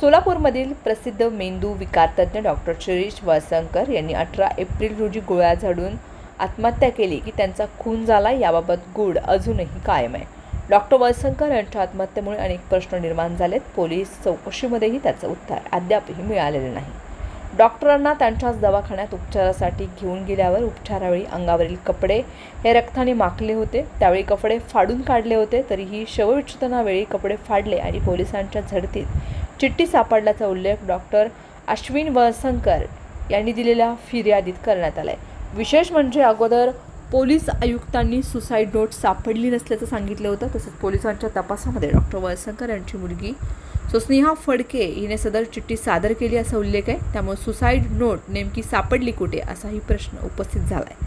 सोलापूरमधील प्रसिद्ध मेंदू विकार तज्ञ डॉक्टर शिरीष वळसंकर यांनी 18 एप्रिल रोजी गोळ्या झाडून आत्महत्या केली की त्यांचा खून झाला याबाबत गूढ अजूनही कायम आहे। डॉक्टर वळसंकर यांच्या आत्महत्येमुळे अनेक प्रश्न निर्माण झालेत। पोलीस चौकशीमध्येही त्याचं उत्तर अद्यापही मिळालेलं नाही। डॉक्टरांना त्यांच्याच दवाखान्यात उपचारासाठी घेऊन गेल्यावर उपचारावेळी अंगावरील कपडे हे रक्ताने माखले होते। त्यावेळी कपडे फाडून काढले होते, तरीही शवविच्छेदनावेळी कपडे फाडले आणि पोलिसांच्या झडतीत चिठ्ठी सापडल्याचा उल्लेख डॉक्टर अश्विन वळसंकर यांनी दिलेल्या फिर्यादीत करण्यात आलाय। विशेष म्हणजे अगोदर पोलीस आयुक्तांनी सुसाईड नोट सापडली नसल्याचं सांगितलं होतं। तसंच पोलिसांच्या तपासामध्ये डॉक्टर वळसंकर यांची मुलगी स्नेहा फडके हिने सदर चिठ्ठी सादर केली असा उल्लेख आहे। त्यामुळे सुसाईड नोट नेमकी सापडली कुठे असाही प्रश्न उपस्थित झालाय।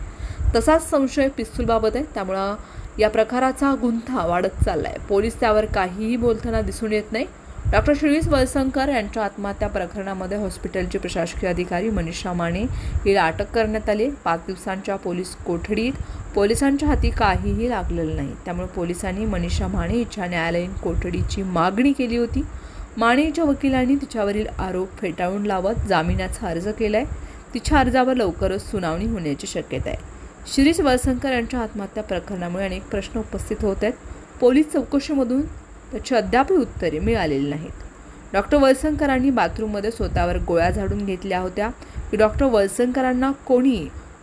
तसाच संशय पिस्तूलबाबत आहे। त्यामुळे या प्रकाराचा गुंता वाढत चाललाय। पोलीस त्यावर काहीही बोलताना दिसून येत नाही। डॉक्टर शिरीष वळसंकर यांच्या आत्महत्या प्रकरणामध्ये हॉस्पिटलचे प्रशासकीय अधिकारी मनीषा माने हिला अटक करण्यात आली। 5 दिवसांच्या पोलीस कोठडीत पोलिसांच्या हाती काहीही लागलेलं नाही। त्यामुळे पोलिसांनी मनीषा माने हिच्या न्यायालयीन कोठडीची मागणी केली होती। मानेच्या वकिलांनी तिच्यावरील आरोप फेटाळून लावत जामिनाचा अर्ज केलाय। तिच्या अर्जावर लवकरच सुनावणी होण्याची शक्यता आहे। शिरीष वळसंकर यांच्या आत्महत्या प्रकरणामुळे अनेक प्रश्न उपस्थित होत आहेत। पोलीस चौकशीमधून त्याची अद्याप उत्तरे मिळालेली नाहीत। डॉक्टर वळसंकरांनी बाथरूममध्ये स्वतःवर गोळ्या झाडून घेतल्या होत्या की डॉक्टर वळसंकरांना कोणी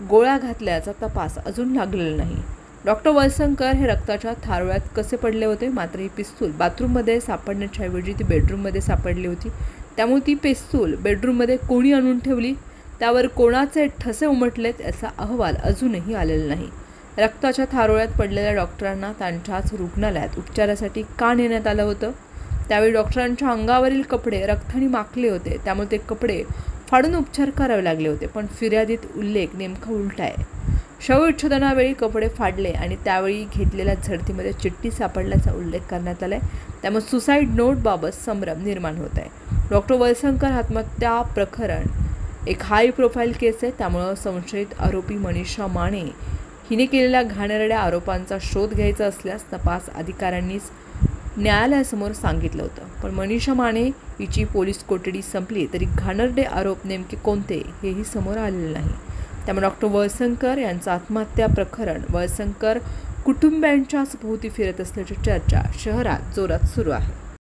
गोळ्या घातल्याचा तपास अजून लागलेला नाही। डॉक्टर वळसंकर हे रक्ताच्या थारोळ्यात कसे पडले होते, मात्र ही पिस्तूल बाथरूममध्ये सापडण्याच्या ऐवजी ती बेडरूममध्ये सापडली होती। त्यामुळे ती पिस्तूल बेडरूममध्ये कोणी आणून ठेवली, त्यावर कोणाचे ठसे उमटलेत याचा अहवाल अजूनही आलेला नाही। रक्ताच्या थारोळ्यात पडलेल्या डॉक्टरांना त्यांच्याच रुग्णालयात उपचारासाठी का नेण्यात आलं होतं? त्यावेळी डॉक्टरांच्या अंगावरील कपडे रक्ताने माखले होते, त्यामुळे ते कपडे फाडून उपचार करावे लागले होते। पण फिर्यादीत उल्लेख नेमका उलटा आहे। शवविच्छेदनावेळी कपडे फाडले आणि त्यावेळी घेतलेल्या झडतीमध्ये चिठ्ठी सापडल्याचा उल्लेख करण्यात आलाय। त्यामुळे सुसाईड नोटबाबत संभ्रम निर्माण होत आहे। डॉक्टर वळसंकर आत्महत्या प्रकरण एक हाय प्रोफाईल केस आहे। त्यामुळे संशयित आरोपी मनीषा माने हिने केलेल्या घाणेरड्या आरोपांचा शोध घ्यायचा असल्यास तपास अधिकाऱ्यांनीच न्यायालयासमोर सांगितलं होतं। पण मनीषा माने हिची पोलीस कोठडी संपली तरी घाणेरडे आरोप नेमके कोणते हेही समोर आलेले नाही। त्यामुळे डॉक्टर वळसंकर यांचं आत्महत्या प्रकरण वळसंकर कुटुंबियांच्याच भोवती फिरत असल्याची चर्चा शहरात जोरात सुरू आहे।